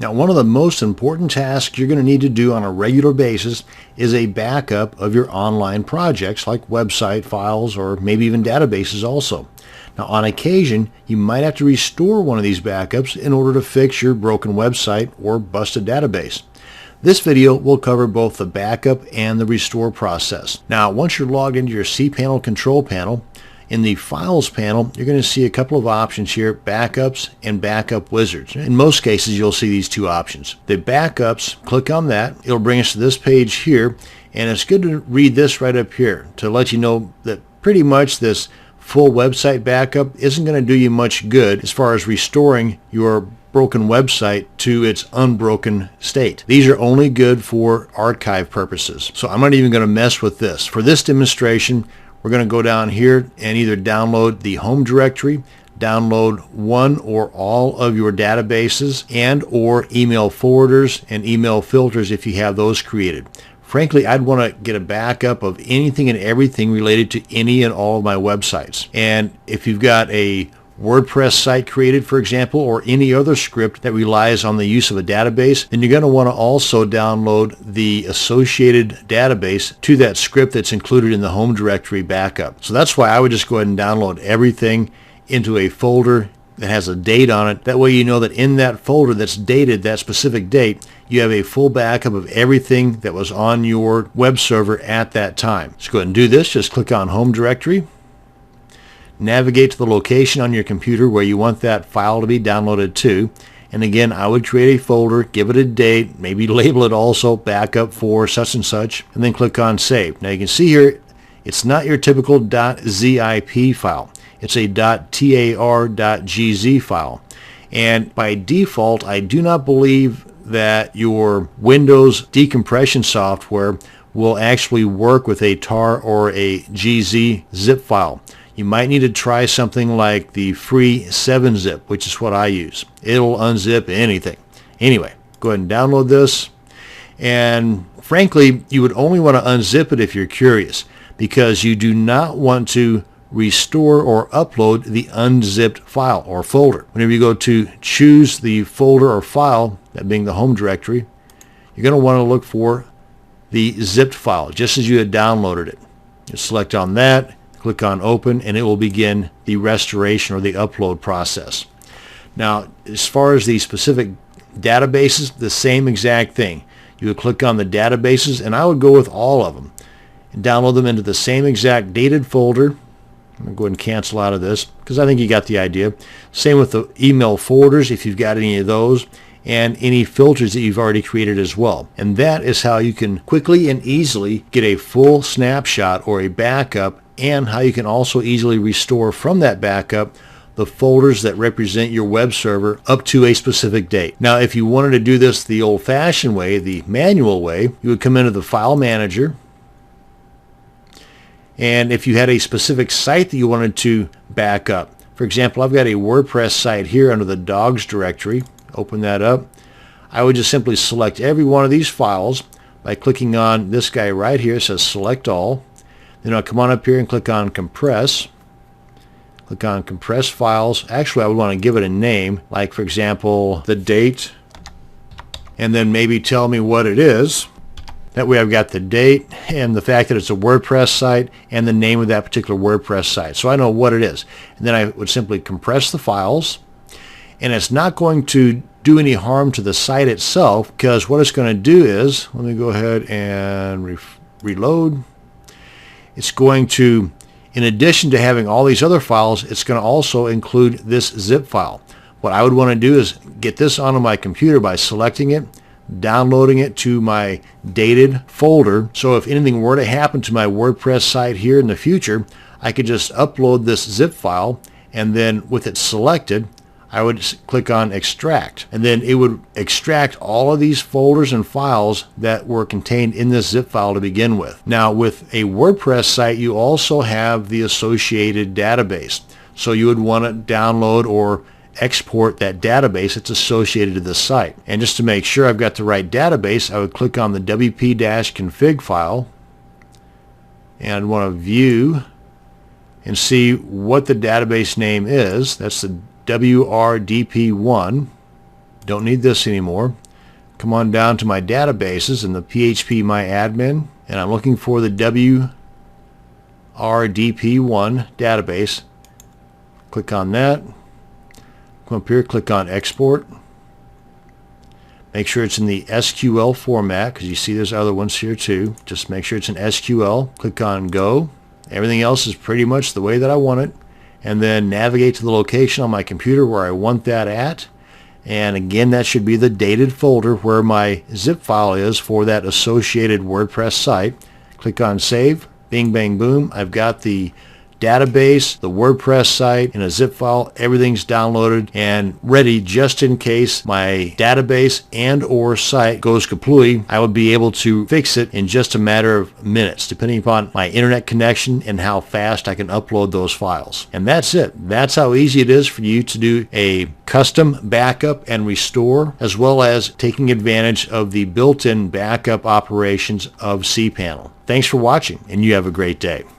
Now, one of the most important tasks you're going to need to do on a regular basis is a backup of your online projects like website files or maybe even databases also. Now, on occasion, you might have to restore one of these backups in order to fix your broken website or busted database. This video will cover both the backup and the restore process. Now, once you're logged into your cPanel control panel, in the Files panel, you're going to see a couple of options here, Backups and Backup Wizards. In most cases, you'll see these two options. The Backups, click on that. It'll bring us to this page here, and it's good to read this right up here to let you know that pretty much this full website backup isn't going to do you much good as far as restoring your broken website to its unbroken state. These are only good for archive purposes. So I'm not even going to mess with this. For this demonstration, we're going to go down here and either download the home directory, download one or all of your databases and or email forwarders and email filters if you have those created. Frankly, I'd want to get a backup of anything and everything related to any and all of my websites. And if you've got a WordPress site created, for example, or any other script that relies on the use of a database, then you're going to want to also download the associated database to that script that's included in the home directory backup. So that's why I would just go ahead and download everything into a folder that has a date on it. That way you know that in that folder that's dated that specific date, you have a full backup of everything that was on your web server at that time. So go ahead and do this. Just click on Home Directory. Navigate to the location on your computer where you want that file to be downloaded to. And again, I would create a folder, give it a date, maybe label it also backup for such and such, and then click on Save. Now you can see here, it's not your typical .zip file. It's a .tar.gz file. And by default, I do not believe that your Windows decompression software will actually work with a tar or a gz zip file. You might need to try something like the free 7-zip, which is what I use. It'll unzip anything. Anyway, go ahead and download this. And frankly, you would only want to unzip it if you're curious, because you do not want to restore or upload the unzipped file or folder. Whenever you go to choose the folder or file, that being the home directory, you're going to want to look for the zipped file, just as you had downloaded it. You select on that, click on Open, and it will begin the restoration or the upload process. Now, as far as the specific databases, the same exact thing. You would click on the databases, and I would go with all of them and download them into the same exact dated folder. I'm going to go ahead and cancel out of this because I think you got the idea. Same with the email forwarders if you've got any of those, and any filters that you've already created as well. And that is how you can quickly and easily get a full snapshot or a backup, and how you can also easily restore from that backup the folders that represent your web server up to a specific date. Now, if you wanted to do this the old-fashioned way, the manual way, you would come into the File Manager, and if you had a specific site that you wanted to back up, for example, I've got a WordPress site here under the dogs directory. Open that up. I would just simply select every one of these files by clicking on this guy right here. It says Select All. Then I'll come on up here and click on Compress. Click on Compress Files. Actually, I would want to give it a name, like, for example, the date, and then maybe tell me what it is. That way I've got the date and the fact that it's a WordPress site and the name of that particular WordPress site. So I know what it is. And then I would simply compress the files. And it's not going to do any harm to the site itself, because what it's going to do is, let me go ahead and reload. It's going to, in addition to having all these other files, it's going to also include this zip file. What I would want to do is get this onto my computer by selecting it, downloading it to my dated folder. So if anything were to happen to my WordPress site here in the future, I could just upload this zip file, and then with it selected, I would just click on Extract, and then it would extract all of these folders and files that were contained in this zip file to begin with. Now, with a WordPress site, you also have the associated database. So you would want to download or export that database that's associated to the site. And just to make sure I've got the right database, I would click on the wp-config file, and I'd want to view and see what the database name is. That's the wrdp1.config. Don't need this anymore. Come on down to my databases in the PHP My Admin, and I'm looking for the WRDP1 database. Click on that. Come up here, click on Export. Make sure it's in the SQL format, because you see there's other ones here too. Just make sure it's in SQL. Click on Go. Everything else is pretty much the way that I want it. And then navigate to the location on my computer where I want that at. And again, that should be the dated folder where my zip file is for that associated WordPress site. Click on Save. Bing, bang, boom. I've got the database, the WordPress site in a zip file. Everything's downloaded and ready just in case my database and or site goes kaploy. I would be able to fix it in just a matter of minutes, depending upon my internet connection and how fast I can upload those files. And that's it. That's how easy it is for you to do a custom backup and restore, as well as taking advantage of the built-in backup operations of cPanel. Thanks for watching, and you have a great day.